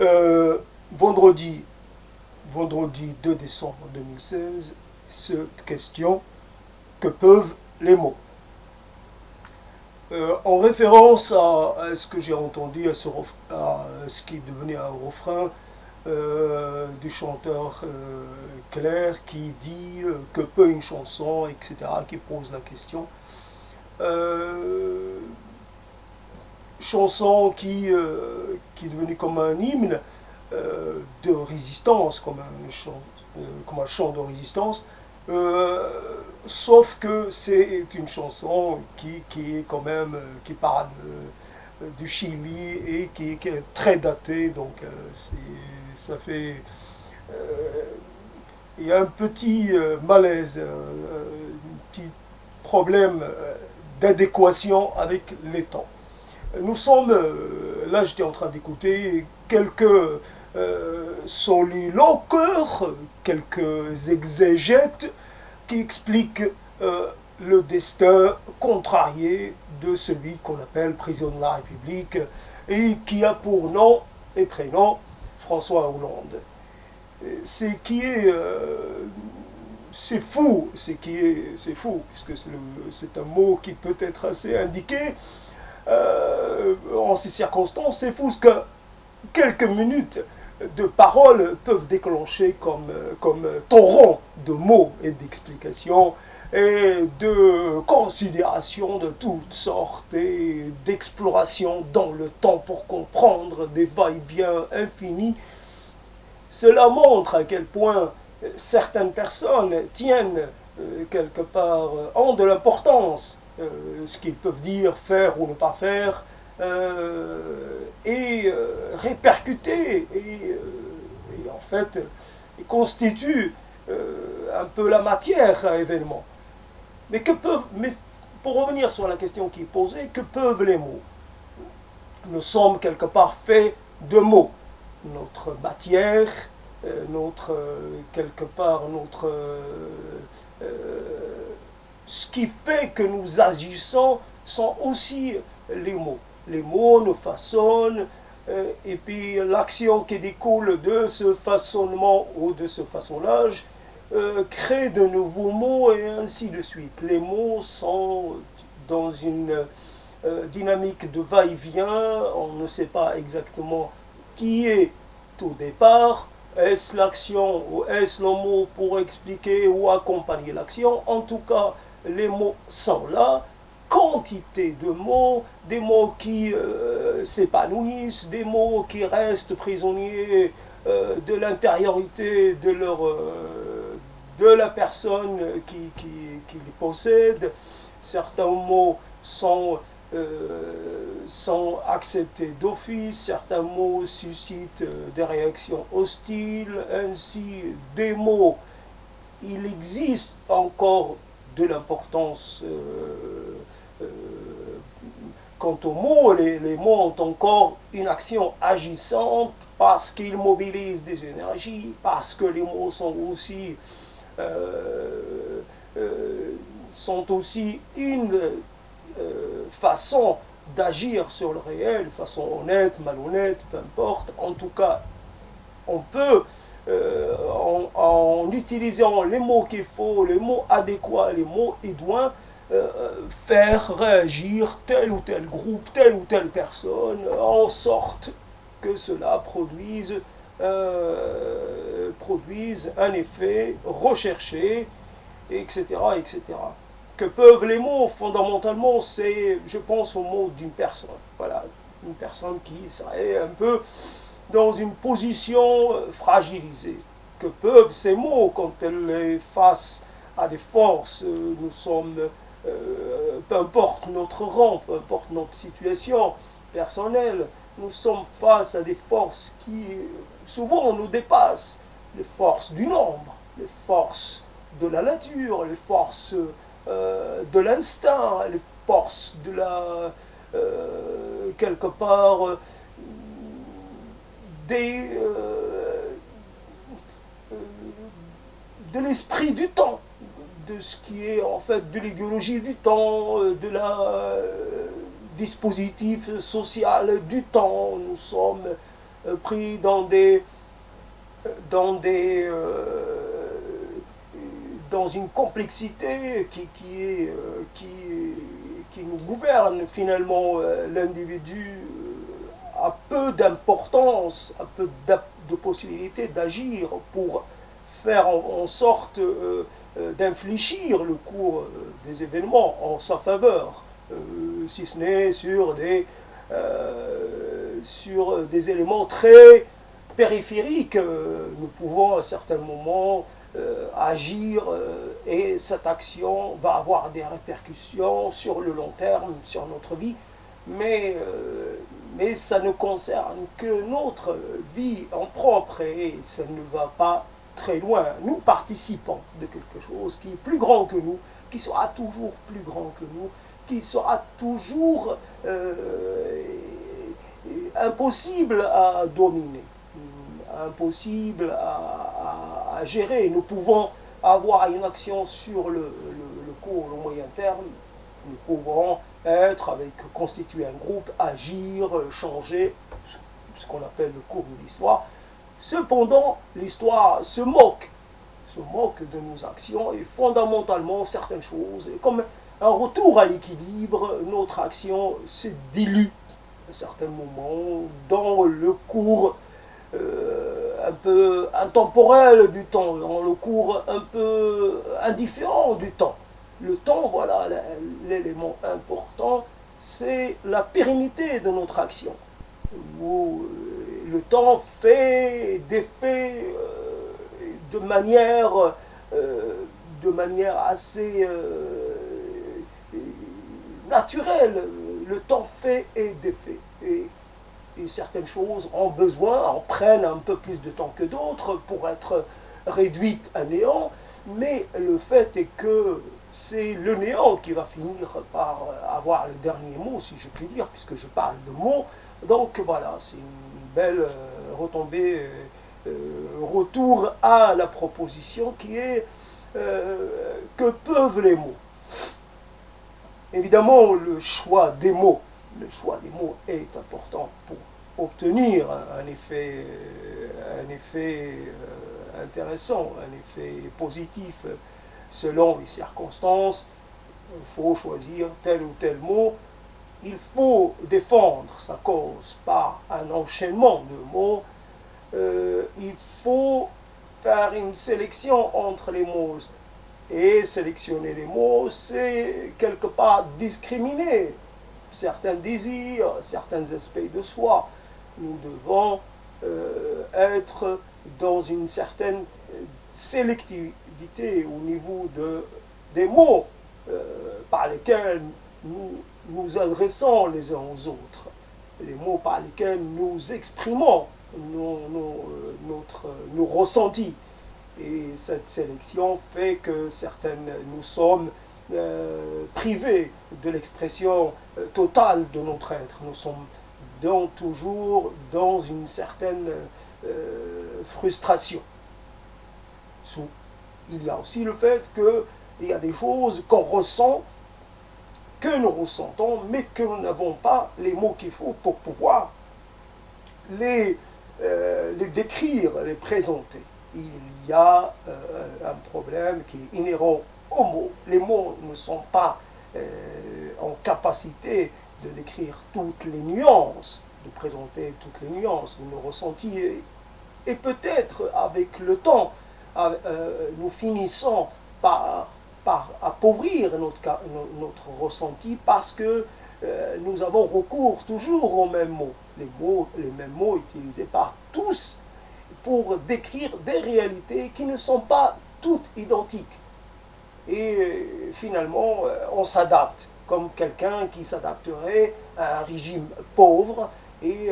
Euh, vendredi, vendredi 2 décembre 2016, cette question, que peuvent les mots? En référence à ce que j'ai entendu, à ce qui est devenu un refrain du chanteur Claire qui dit que peut une chanson, etc., qui pose la question. Euh, Chanson qui est devenue comme un hymne de résistance, comme un chant de résistance, euh, sauf que c'est une chanson qui est quand même, qui parle du Chili et qui est très datée, donc ça fait, il y a un petit malaise, un petit problème d'adéquation avec les temps. Nous sommes, là j'étais en train d'écouter quelques soliloqueurs, quelques exégètes qui expliquent le destin contrarié de celui qu'on appelle président de la République et qui a pour nom et prénom François Hollande. C'est qui est c'est fou, c'est fou, puisque c'est un mot qui peut être assez indiqué en ces circonstances. C'est fou ce que quelques minutes de paroles peuvent déclencher comme torrent de mots et d'explications et de considérations de toutes sortes et d'explorations dans le temps pour comprendre des va-et-vient infinis. Cela montre à quel point certaines personnes tiennent quelque part, ont de l'importance, ce qu'ils peuvent dire, faire ou ne pas faire, et répercuter, et en fait constitue un peu la matière à événement. Mais pour revenir sur la question qui est posée, que peuvent les mots? Nous sommes quelque part faits de mots. Notre matière, quelque part, ce qui fait que nous agissons sont aussi les mots. Les mots nous façonnent, et puis l'action qui découle de ce façonnement ou de ce façonnage crée de nouveaux mots et ainsi de suite. Les mots sont dans une dynamique de va-et-vient, on ne sait pas exactement qui est au départ, est-ce l'action ou est-ce le mot pour expliquer ou accompagner l'action? En tout cas, les mots sont là, quantité de mots, des mots qui s'épanouissent, des mots qui restent prisonniers de l'intériorité de la personne qui les possède. Certains mots sont acceptés d'office, certains mots suscitent des réactions hostiles, ainsi des mots, il existe encore de l'importance quant aux mots, les mots ont encore une action agissante parce qu'ils mobilisent des énergies, parce que les mots sont aussi une façon d'agir sur le réel, façon honnête, malhonnête, peu importe. En tout cas, on peut, en utilisant les mots qu'il faut, les mots adéquats, les mots idoines, faire réagir tel ou tel groupe, telle ou telle personne, en sorte que cela produise un effet recherché, etc., etc. Que peuvent les mots? Fondamentalement, c'est, je pense, au mot d'une personne. Voilà, une personne qui serait un peu dans une position fragilisée. Que peuvent ces mots quand elles est face à des forces? Nous sommes, peu importe notre rang, peu importe notre situation personnelle, nous sommes face à des forces qui souvent nous dépassent. Les forces du nombre, les forces de la nature, les forces de l'instinct, les forces de la quelque part de l'esprit du temps, de ce qui est en fait de l'idéologie du temps, de la dispositif social du temps. Nous sommes pris dans des dans une complexité qui nous gouverne finalement. L'individu a peu d'importance, a peu de possibilités d'agir pour faire en sorte d'infléchir le cours des événements en sa faveur, si ce n'est sur des éléments très périphériques. Nous pouvons à certains moments agir et cette action va avoir des répercussions sur le long terme, sur notre vie, mais ça ne concerne que notre vie en propre et ça ne va pas très loin. Nous participons de quelque chose qui est plus grand que nous, qui sera toujours plus grand que nous, qui sera toujours impossible à dominer, impossible à gérer. Nous pouvons avoir une action sur le court, le moyen terme. Nous pouvons constituer un groupe, agir, changer, ce qu'on appelle le cours de l'histoire. Cependant, l'histoire se moque de nos actions et fondamentalement certaines choses, comme un retour à l'équilibre, notre action se dilue à certains moments dans le cours un peu intemporel du temps, dans le cours un peu indifférent du temps. Le temps, voilà, l'élément important, c'est la pérennité de notre action. Où le temps fait des faits de manière assez naturelle. Le temps fait et défait. Et certaines choses ont besoin, en prennent un peu plus de temps que d'autres pour être réduites à néant, mais le fait est que c'est le néant qui va finir par avoir le dernier mot, si je puis dire, puisque je parle de mots. Donc voilà, c'est une belle retombée, retour à la proposition qui est que peuvent les mots. Évidemment, le choix des mots est important pour obtenir un effet intéressant, un effet positif. Selon les circonstances, il faut choisir tel ou tel mot. Il faut défendre sa cause par un enchaînement de mots. Il faut faire une sélection entre les mots. Et sélectionner les mots, c'est quelque part discriminer certains désirs, certains aspects de soi. Nous devons être dans une certaine sélectivité au niveau des mots par lesquels nous nous adressons les uns aux autres, les mots par lesquels nous exprimons nos ressentis. Et cette sélection fait que nous sommes privés de l'expression totale de notre être. Nous sommes toujours dans une certaine frustration. Il y a aussi le fait qu'il y a des choses qu'on ressent, que nous ressentons, mais que nous n'avons pas les mots qu'il faut pour pouvoir les décrire, les présenter. Il y a un problème qui est inhérent aux mots. Les mots ne sont pas en capacité de décrire toutes les nuances, de présenter toutes les nuances de nos ressentis. Et peut-être avec le temps, nous finissons par appauvrir notre ressenti parce que nous avons recours toujours aux mêmes mots. Les mêmes mots utilisés par tous pour décrire des réalités qui ne sont pas toutes identiques. Et finalement, on s'adapte, comme quelqu'un qui s'adapterait à un régime pauvre, et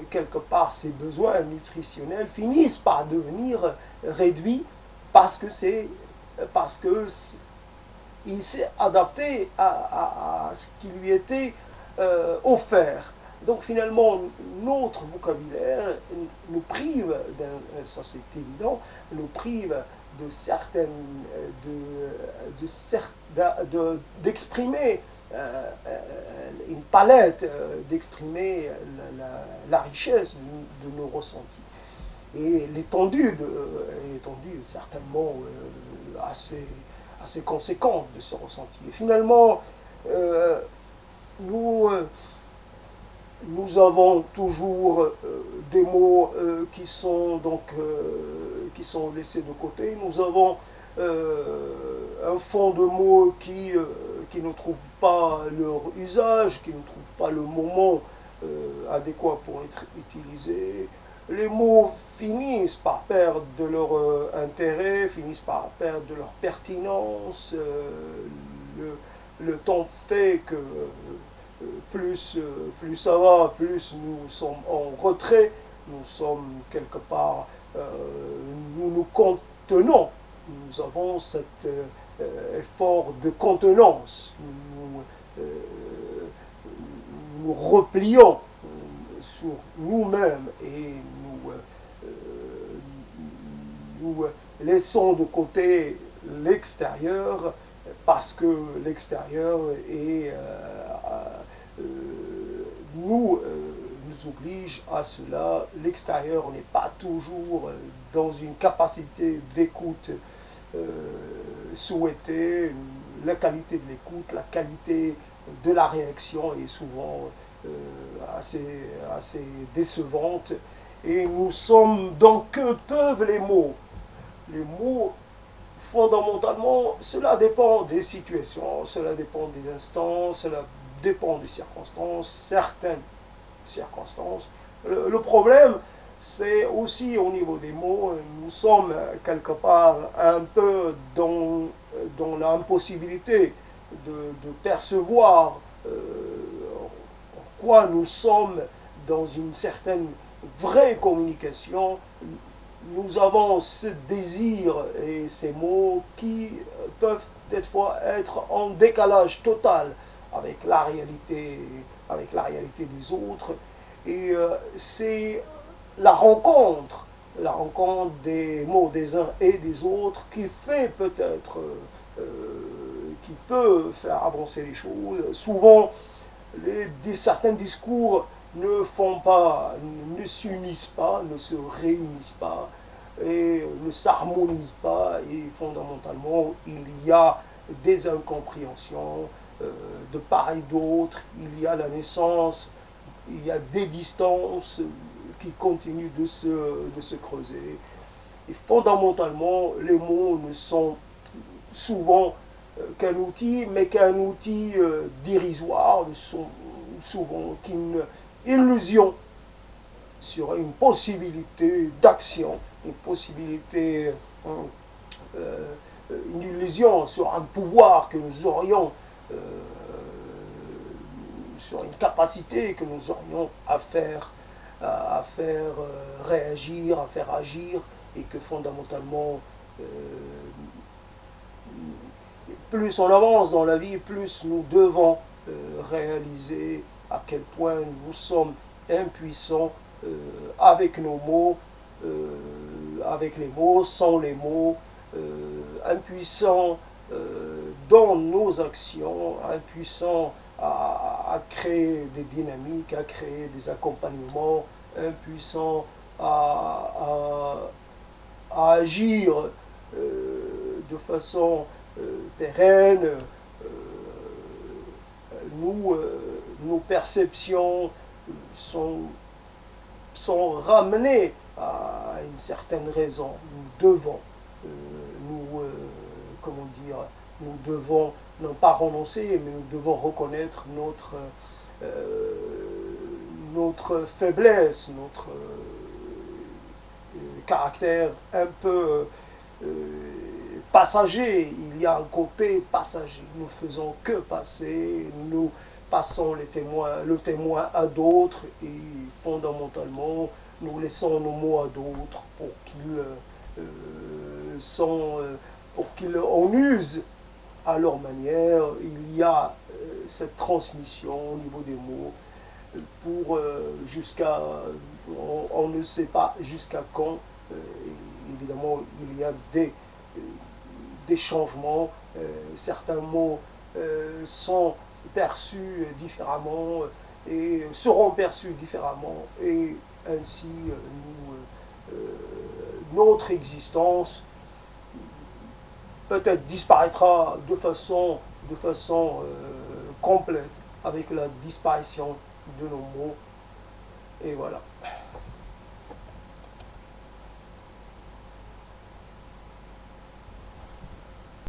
quelque part ses besoins nutritionnels finissent par devenir réduits parce que il s'est adapté à ce qui lui était offert. Donc finalement, notre vocabulaire nous prive, ça c'est évident, nous prive d'exprimer une palette d'exprimer la richesse de nos ressentis. Et l'étendue certainement assez conséquente de ce ressenti. Et finalement, nous avons toujours des mots qui sont laissés de côté. Nous avons un fond de mots qui ne trouvent pas leur usage, qui ne trouvent pas le moment adéquat pour être utilisés. Les mots finissent par perdre de leur intérêt, finissent par perdre de leur pertinence. Le temps fait que plus ça va, plus nous sommes en retrait, nous sommes quelque part, nous nous contenons, nous avons cet effort de contenance, nous replions sur nous-mêmes et nous laissons de côté l'extérieur parce que l'extérieur est nous oblige à cela. L'extérieur n'est pas toujours dans une capacité d'écoute souhaitée. La qualité de l'écoute, la qualité de la réaction est souvent assez décevante. Et nous sommes dans que peuvent les mots. Les mots, fondamentalement, cela dépend des situations, cela dépend des instants, cela dépend des circonstances, certaines circonstances. Le problème, c'est aussi au niveau des mots, nous sommes quelque part un peu dans l'impossibilité de percevoir en quoi nous sommes dans une certaine vraie communication. Nous avons ce désir et ces mots qui peuvent des fois être en décalage total avec la réalité des autres. Et c'est la rencontre des mots des uns et des autres qui fait peut-être, qui peut faire avancer les choses. Souvent, certains discours ne s'unissent pas, ne se réunissent pas et ne s'harmonisent pas, et fondamentalement il y a des incompréhensions de part et d'autre, il y a la naissance, il y a des distances qui continuent de se creuser. Et fondamentalement, les mots ne sont souvent qu'un outil, mais qu'un outil dérisoire, ne sont souvent qu'une illusion sur une possibilité d'action, une possibilité, une illusion sur un pouvoir que nous aurions, sur une capacité que nous aurions à faire réagir, à faire agir, et que fondamentalement, plus on avance dans la vie, plus nous devons réaliser à quel point nous sommes impuissants avec nos mots, avec les mots, sans les mots, impuissants dans nos actions, impuissants à créer des dynamiques, à créer des accompagnements, impuissants à agir de façon pérenne. Nos perceptions sont ramenées à une certaine raison. Nous devons, comment dire, nous devons non pas renoncer, mais nous devons reconnaître notre faiblesse, notre caractère un peu passager. Il y a un côté passager. Nous faisons que passer, nous passons le témoin à d'autres, et fondamentalement, nous laissons nos mots à d'autres pour qu'ils en usent à leur manière. Il y a cette transmission au niveau des mots pour on ne sait pas jusqu'à quand. Évidemment, il y a des changements. Certains mots sont perçus différemment et seront perçus différemment, et ainsi notre existence peut-être disparaîtra de façon complète avec la disparition de nos mots. Et voilà.